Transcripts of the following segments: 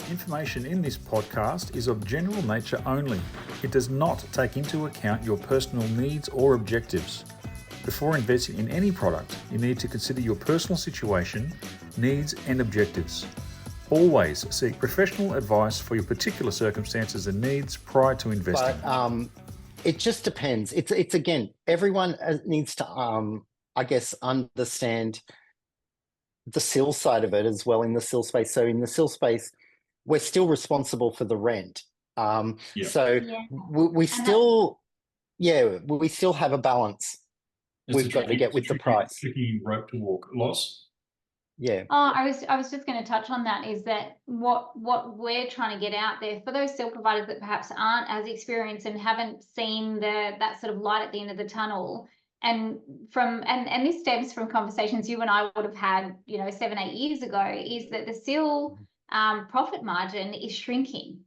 Information in this podcast is of general nature only. It does not take into account your personal needs or objectives. Before investing in any product, you need to consider your personal situation, needs and objectives. Always seek professional advice for your particular circumstances and needs prior to investing. But it just depends. It's again, everyone needs to, I guess, understand the SIL side of it as well in the SIL space. So in the SIL space, we're still responsible for the rent. So we still have a balance. We've got to get with the price. Tricky rope to walk. Loss. Yeah. Oh, I was just going to touch on that, is that what we're trying to get out there for those SIL providers that perhaps aren't as experienced and haven't seen that sort of light at the end of the tunnel. And this stems from conversations you and I would have had, 7-8 years ago, is that the SIL profit margin is shrinking.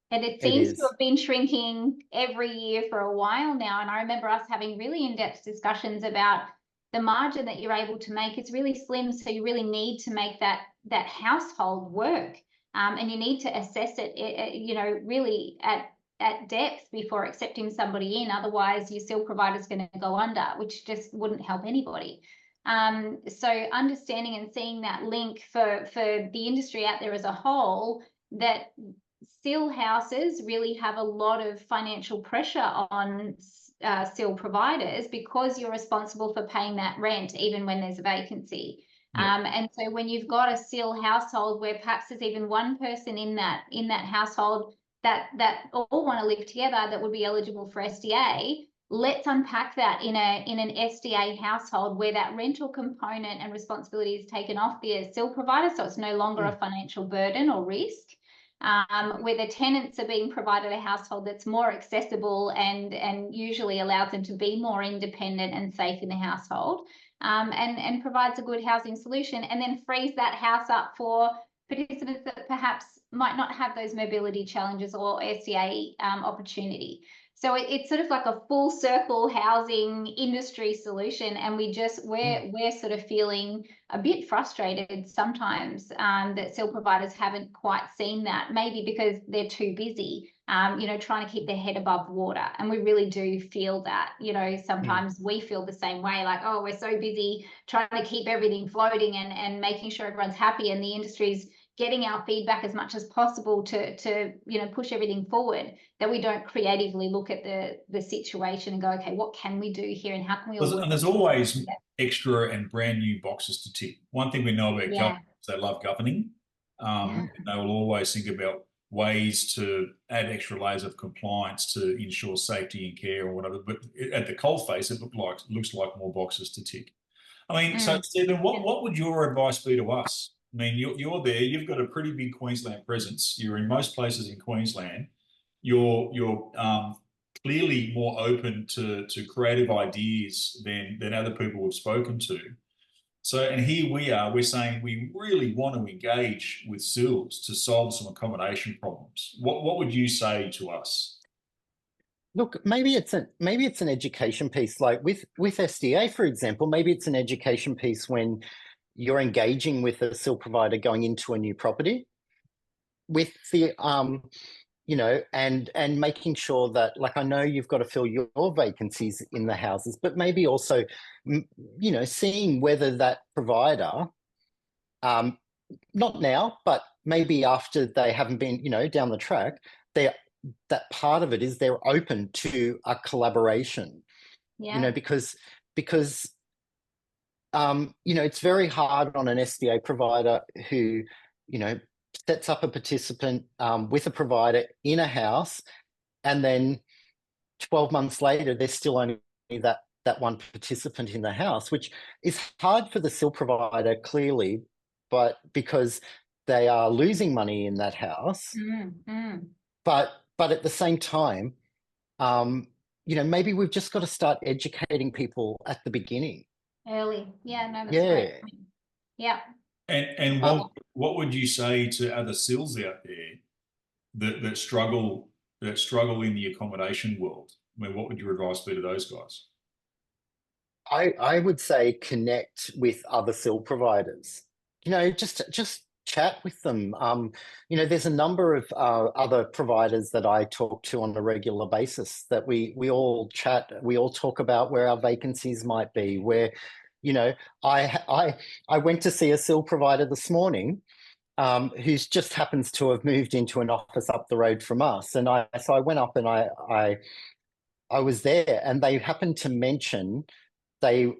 And it seems to have been shrinking every year for a while now. And I remember us having really in-depth discussions about the margin that you're able to make is really slim. So you really need to make that household work. And you need to assess it, really at depth before accepting somebody in. Otherwise, your SIL provider is going to go under, which just wouldn't help anybody. So understanding and seeing that link for the industry out there as a whole, that SIL houses really have a lot of financial pressure on SIL providers because you're responsible for paying that rent even when there's a vacancy. And so when you've got a SIL household where perhaps there's even one person in that household that all want to live together that would be eligible for SDA, let's unpack that in an SDA household where that rental component and responsibility is taken off the SIL provider, so it's no longer a financial burden or risk. Where the tenants are being provided a household that's more accessible and usually allows them to be more independent and safe in the household, and provides a good housing solution, and then frees that house up for participants that perhaps might not have those mobility challenges or SDA opportunity. So it's sort of like a full circle housing industry solution, and we're sort of feeling a bit frustrated sometimes that SIL providers haven't quite seen that, maybe because they're too busy, trying to keep their head above water. And we really do feel that, sometimes we feel the same way, like, oh, we're so busy trying to keep everything floating and making sure everyone's happy, and the industry's getting our feedback as much as possible to push everything forward, that we don't creatively look at the situation and go, okay, what can we do here and how can we all work? And there's always extra and brand new boxes to tick. One thing we know about government is they love governing. They will always think about ways to add extra layers of compliance to ensure safety and care or whatever. But at the coalface, it looks like more boxes to tick. I mean, so Stephen, what would your advice be to us? I mean, you're there. You've got a pretty big Queensland presence. You're in most places in Queensland. You're clearly more open to creative ideas than other people we've spoken to. So, and here we are. We're saying we really want to engage with SILs to solve some accommodation problems. What would you say to us? Look, maybe it's an education piece. Like with SDA, for example, maybe it's an education piece when you're engaging with a SIL provider going into a new property with the, and making sure that, like, I know you've got to fill your vacancies in the houses, but maybe also, seeing whether that provider, not now, but maybe after they haven't been, down the track, that part of it is they're open to a collaboration, because it's very hard on an SDA provider who, sets up a participant with a provider in a house, and then 12 months later, there's still only that one participant in the house, which is hard for the SIL provider, clearly, but because they are losing money in that house. But at the same time, maybe we've just got to start educating people at the beginning. Early. Yeah, no, that's great. Yeah. And what would you say to other SILs out there that struggle in the accommodation world? I mean, what would your advice be to those guys? I would say connect with other SIL providers. Just chat with them. There's a number of other providers that I talk to on a regular basis that we all chat. We all talk about where our vacancies might be. Where, I went to see a SIL provider this morning, who just happens to have moved into an office up the road from us, and so I went up and I was there, and they happened to mention they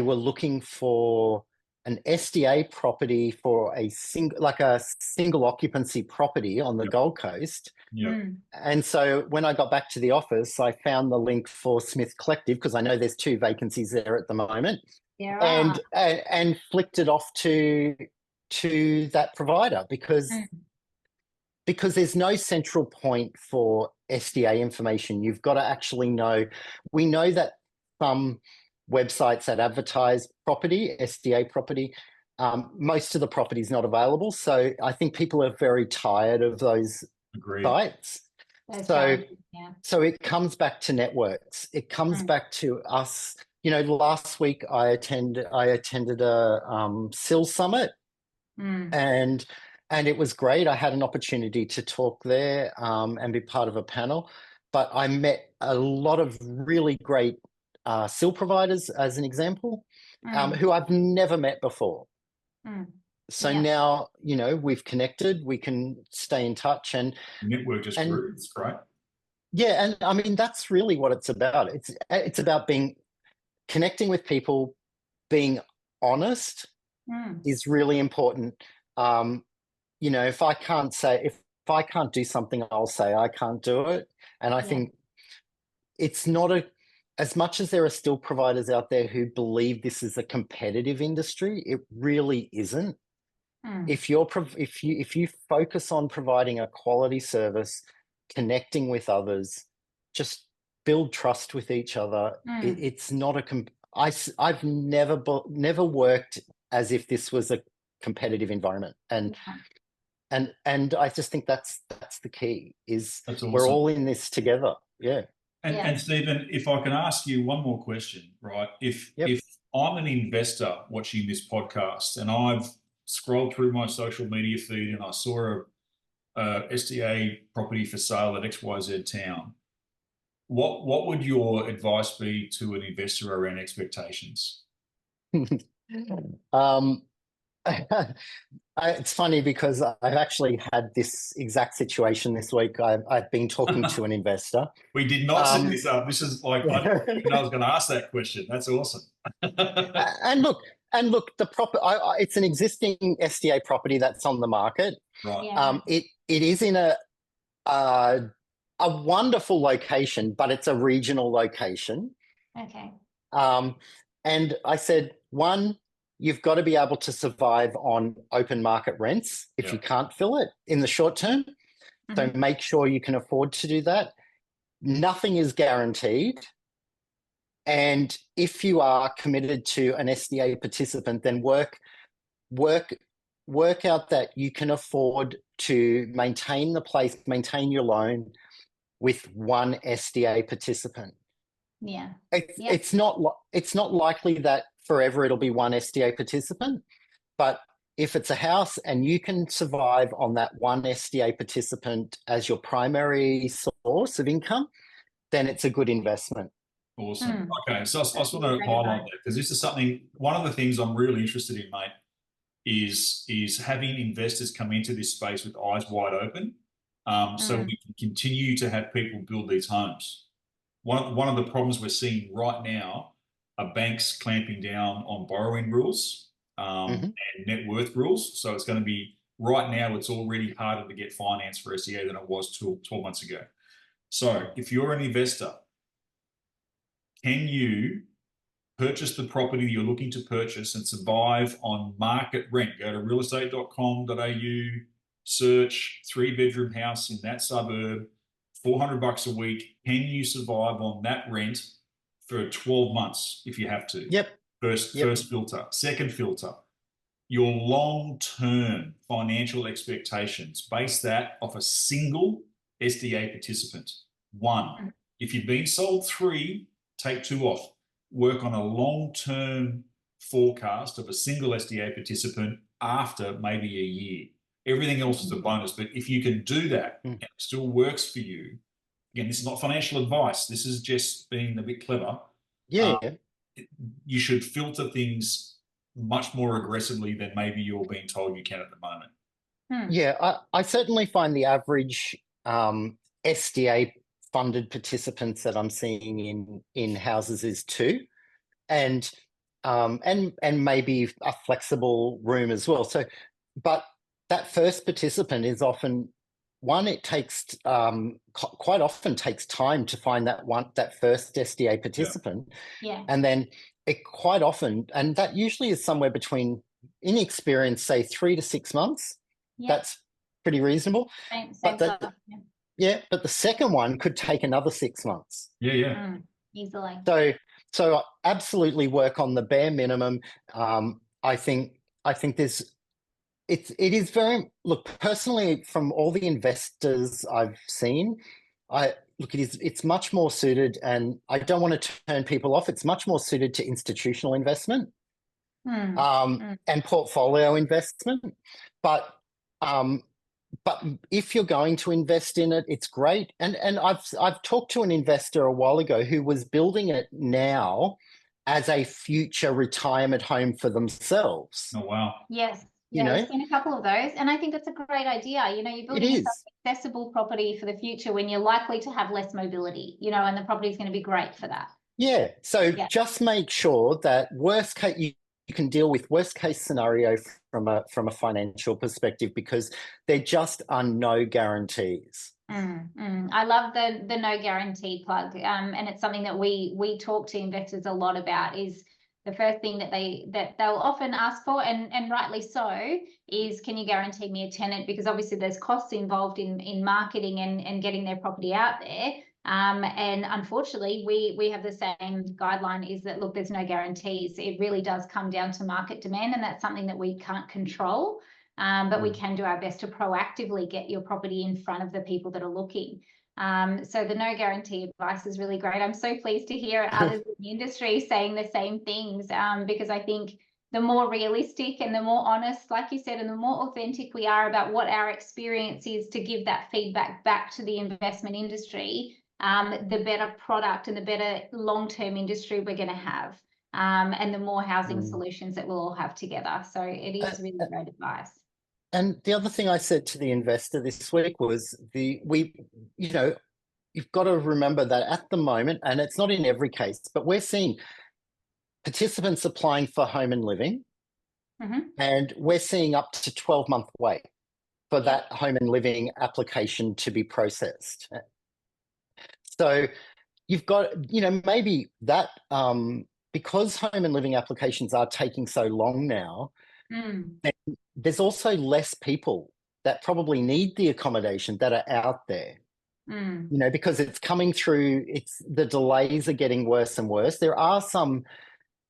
were looking for an SDA property for a single occupancy property on the Gold Coast. Yeah. And so when I got back to the office, I found the link for Smith Collective, because I know there's 2 vacancies there at the moment. Yeah. And flicked it off to that provider, because there's no central point for SDA information. You've got to actually know. We know that some websites that advertise property, SDA property, most of the property is not available. So I think people are very tired of those sites. So it comes back to networks. It comes back to us. Last week I attended a SIL summit, and it was great. I had an opportunity to talk there and be part of a panel, but I met a lot of really great SIL providers, as an example, who I've never met before. So now, we've connected, we can stay in touch, and network just grew. It's great. Yeah, and I mean, that's really what it's about. It's about connecting with people, being honest is really important. If I can't do something, I'll say I can't do it. And I think it's not as much as there are still providers out there who believe this is a competitive industry, it really isn't. If you focus on providing a quality service, connecting with others, just build trust with each other. It's not I've never worked as if this was a competitive environment, and I just think that's the key. Awesome. We're all in this together. Yeah. And Stephen, if I can ask you one more question, right? If I'm an investor watching this podcast and I've scrolled through my social media feed and I saw a SDA property for sale at XYZ town, what would your advice be to an investor around expectations? It's funny because I've actually had this exact situation this week. I've been talking to an investor. We did not set this up. This is like, I was going to ask that question. That's awesome. And look, it's an existing SDA property that's on the market. Right. It is in a wonderful location, but it's a regional location. Okay. And I said, one, you've got to be able to survive on open market rents if you can't fill it in the short term. So make sure you can afford to do that. Nothing is guaranteed. And if you are committed to an SDA participant, then work out that you can afford to maintain the place, maintain your loan with one SDA participant. Yeah. It's not likely that forever it'll be one SDA participant, but if it's a house and you can survive on that one SDA participant as your primary source of income, then it's a good investment. Awesome. Okay, so I just want to highlight that, because this is something, one of the things I'm really interested in, mate, is having investors come into this space with eyes wide open, so we can continue to have people build these homes. One of the problems we're seeing right now are banks clamping down on borrowing rules and net worth rules. So it's going to be, right now, it's already harder to get finance for SDA than it was 12 months ago. So if you're an investor, can you purchase the property you're looking to purchase and survive on market rent? Go to realestate.com.au, search 3-bedroom house in that suburb, $400 a week. Can you survive on that rent for 12 months if you have to? Yep. First filter. Second filter, your long-term financial expectations. Base that off a single SDA participant. 1. If you've been sold 3, take 2 off. Work on a long-term forecast of a single SDA participant after maybe a year. Everything else is a bonus. But if you can do that and it still works for you, again, this is not financial advice. This is just being a bit clever. Yeah. You should filter things much more aggressively than maybe you're being told you can at the moment. Yeah, I certainly find the average SDA funded participants that I'm seeing in houses is 2, and maybe a flexible room as well. So, but that first participant is often one. It takes quite often takes time to find that first SDA participant, and then it quite often, and that usually is somewhere between, in experience, say 3 to 6 months. That's pretty reasonable. But the second one could take another 6 months. Easily. So absolutely work on the bare minimum. I think it is very, look, personally, from all the investors I've seen, it's much more suited, and I don't want to turn people off. It's much more suited to institutional investment and portfolio investment. But if you're going to invest in it, it's great. And I've talked to an investor a while ago who was building it now as a future retirement home for themselves. Oh, wow. Yes. I've seen a couple of those, and I think that's a great idea. You're building yourself accessible property for the future when you're likely to have less mobility, and the property is going to be great for that. Yeah. So just make sure that worst case, you can deal with worst case scenario from a financial perspective, because there just are no guarantees. I love the no guarantee plug, and it's something that we talk to investors a lot about. Is the first thing that they'll often ask for, and rightly so, is, can you guarantee me a tenant? Because obviously there's costs involved in marketing and getting their property out there. And unfortunately, we have the same guideline, is that, look, there's no guarantees. It really does come down to market demand, and that's something that we can't control. But we can do our best to proactively get your property in front of the people that are looking. So the no guarantee advice is really great. I'm so pleased to hear others in the industry saying the same things, because I think the more realistic and the more honest, like you said, and the more authentic we are about what our experience is to give that feedback back to the investment industry, the better product and the better long-term industry we're going to have, and the more housing solutions that we'll all have together. So it is really great advice. And the other thing I said to the investor this week was you've got to remember that at the moment, and it's not in every case, but we're seeing participants applying for home and living, and we're seeing up to 12-month wait for that home and living application to be processed. So you've got, maybe that, because home and living applications are taking so long now, there's also less people that probably need the accommodation that are out there, because it's coming through, the delays are getting worse and worse. There are some,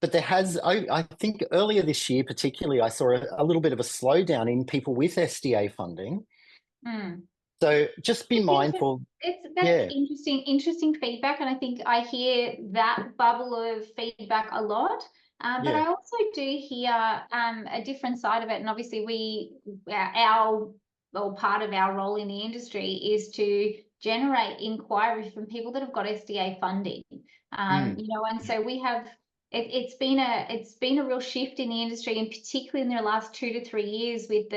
but I think earlier this year particularly, I saw a little bit of a slowdown in people with SDA funding. So just be mindful. That's interesting feedback, and I think I hear that bubble of feedback a lot. But I also do hear a different side of it, and obviously part of our role in the industry is to generate inquiry from people that have got SDA funding. And so we have. It's been a real shift in the industry, and particularly in the last 2 to 3 years with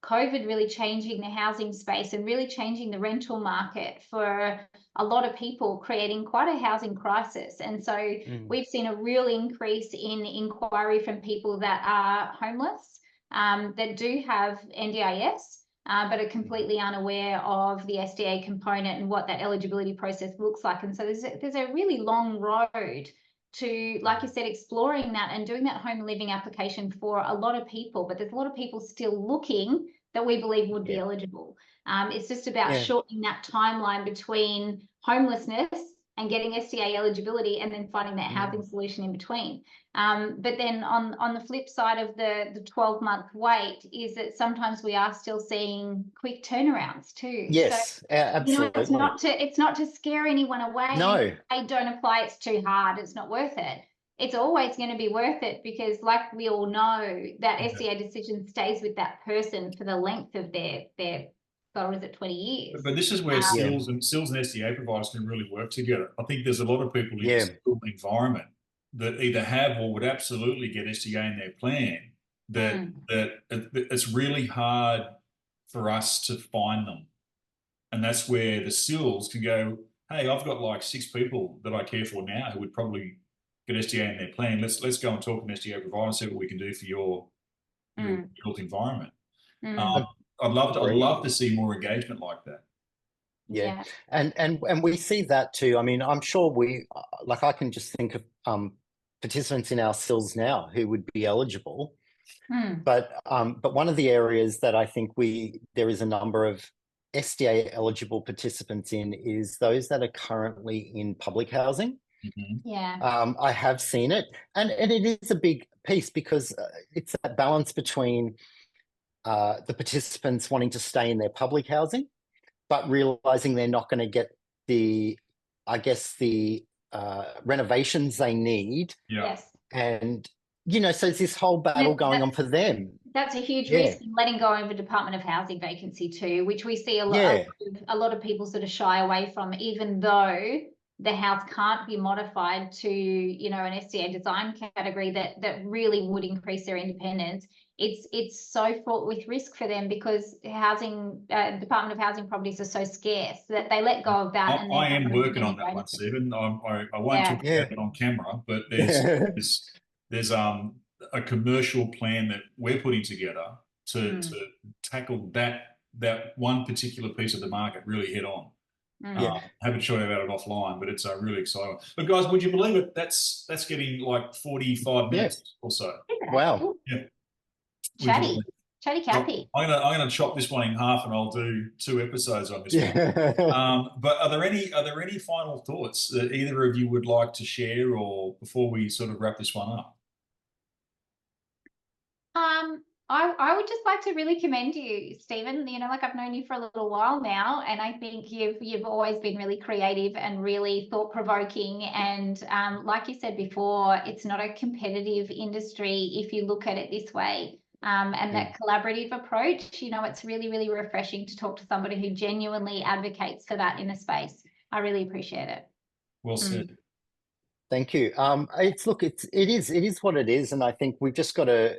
COVID really changing the housing space and really changing the rental market for a lot of people, creating quite a housing crisis. And so we've seen a real increase in inquiry from people that are homeless, that do have NDIS, but are completely unaware of the SDA component and what that eligibility process looks like. And so there's a really long road to, like you said, exploring that and doing that home living application for a lot of people. But there's a lot of people still looking that we believe would be eligible. It's just about shortening that timeline between homelessness and getting SDA eligibility, and then finding that housing solution in between. But then on the flip side of the 12-month wait is that sometimes we are still seeing quick turnarounds too. Yes, so, absolutely. It's not to scare anyone away. No. They don't apply, it's too hard, it's not worth it. it's always going to be worth it, because like we all know, that SDA decision stays with that person for the length of their God, was it 20 years? But this is where SILs and SDA providers can really work together. I think there's a lot of people in the SIL environment that either have or would absolutely get SDA in their plan, that it's really hard for us to find them. And that's where the SILs can go, hey, I've got like 6 people that I care for now who would probably get SDA in their plan. Let's go and talk to an SDA provider and see what we can do for your built environment. I'd love to see more engagement like that. Yeah. And we see that too. I mean, I'm sure I can just think of participants in our SILs now who would be eligible. But one of the areas that I think there is a number of SDA eligible participants in is those that are currently in public housing. I have seen it, and it is a big piece, because it's that balance between the participants wanting to stay in their public housing, but realizing they're not going to get the renovations they need. And so it's this whole battle going on for them. That's a huge risk in letting go of a Department of Housing vacancy too, which we see a lot of people sort of shy away from, even though the house can't be modified to, an SDA design category that really would increase their independence. It's so fraught with risk for them, because Department of Housing properties are so scarce that they let go of that. I am working on that one, Stephen. I won't talk about it on camera, but there's a commercial plan that we're putting together to tackle that one particular piece of the market really head on. Haven't shown about it offline, but it's really exciting. But guys, would you believe it? That's getting like 45 minutes or so. Wow. Yeah. Chatty Cathy. I'm gonna chop this one in half, and I'll do 2 episodes on this one. But are there any final thoughts that either of you would like to share, or before we sort of wrap this one up? I would just like to really commend you, Stephen. I've known you for a little while now, and I think you've always been really creative and really thought-provoking. And like you said before, it's not a competitive industry if you look at it this way. And that collaborative approach, it's really, really refreshing to talk to somebody who genuinely advocates for that in a space. I really appreciate it. Well said. Thank you. It is what it is, and I think we've just got to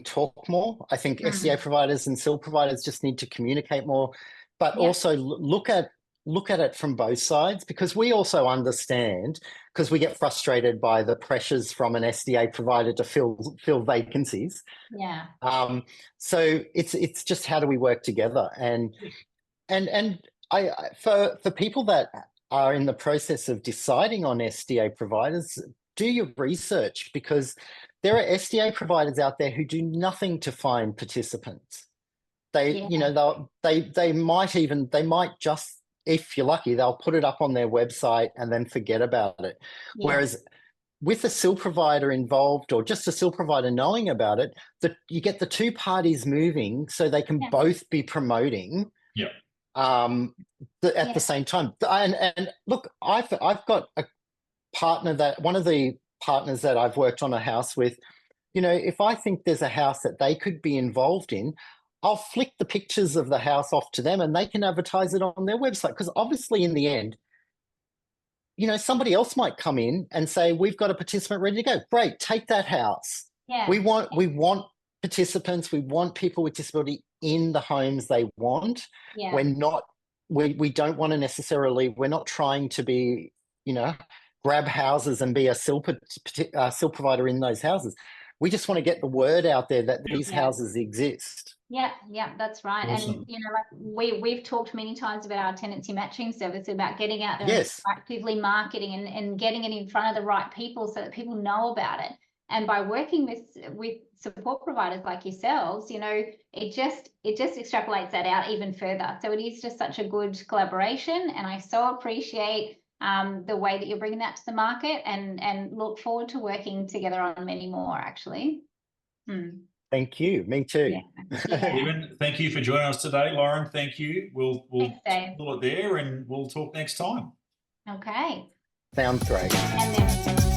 talk more. I think SDA providers and SIL providers just need to communicate more, but also look at it from both sides, because we also understand, because we get frustrated by the pressures from an SDA provider to fill vacancies. So it's just, how do we work together? And for people that are in the process of deciding on SDA providers, do your research, because there are SDA providers out there who do nothing to find participants. They might just, if you're lucky, they'll put it up on their website and then forget about it. Whereas with a SIL provider involved, or just a SIL provider knowing about it, that you get the 2 parties moving, so they can both be promoting at the same time. And look, I've got a partner, that one of the partners that I've worked on a house with, if I think there's a house that they could be involved in, I'll flick the pictures of the house off to them, and they can advertise it on their website. Because obviously in the end, somebody else might come in and say, we've got a participant ready to go. Great, take that house. We want participants, we want people with disability in the homes they want. We don't want to necessarily, we're not trying to be, grab houses and be a SIL provider in those houses. We just want to get the word out there that these houses exist. Yeah, that's right. Awesome. And we've talked many times about our tenancy matching service, about getting out there and actively marketing and getting it in front of the right people so that people know about it. And by working with support providers like yourselves, it just extrapolates that out even further. So it is just such a good collaboration, and I so appreciate the way that you're bringing that to the market, and look forward to working together on many more, actually. Thank you. Me too. Stephen, thank you for joining us today. Lauren, thank you. We'll Thanks, pull it there, and we'll talk next time. Okay. Sounds great. And then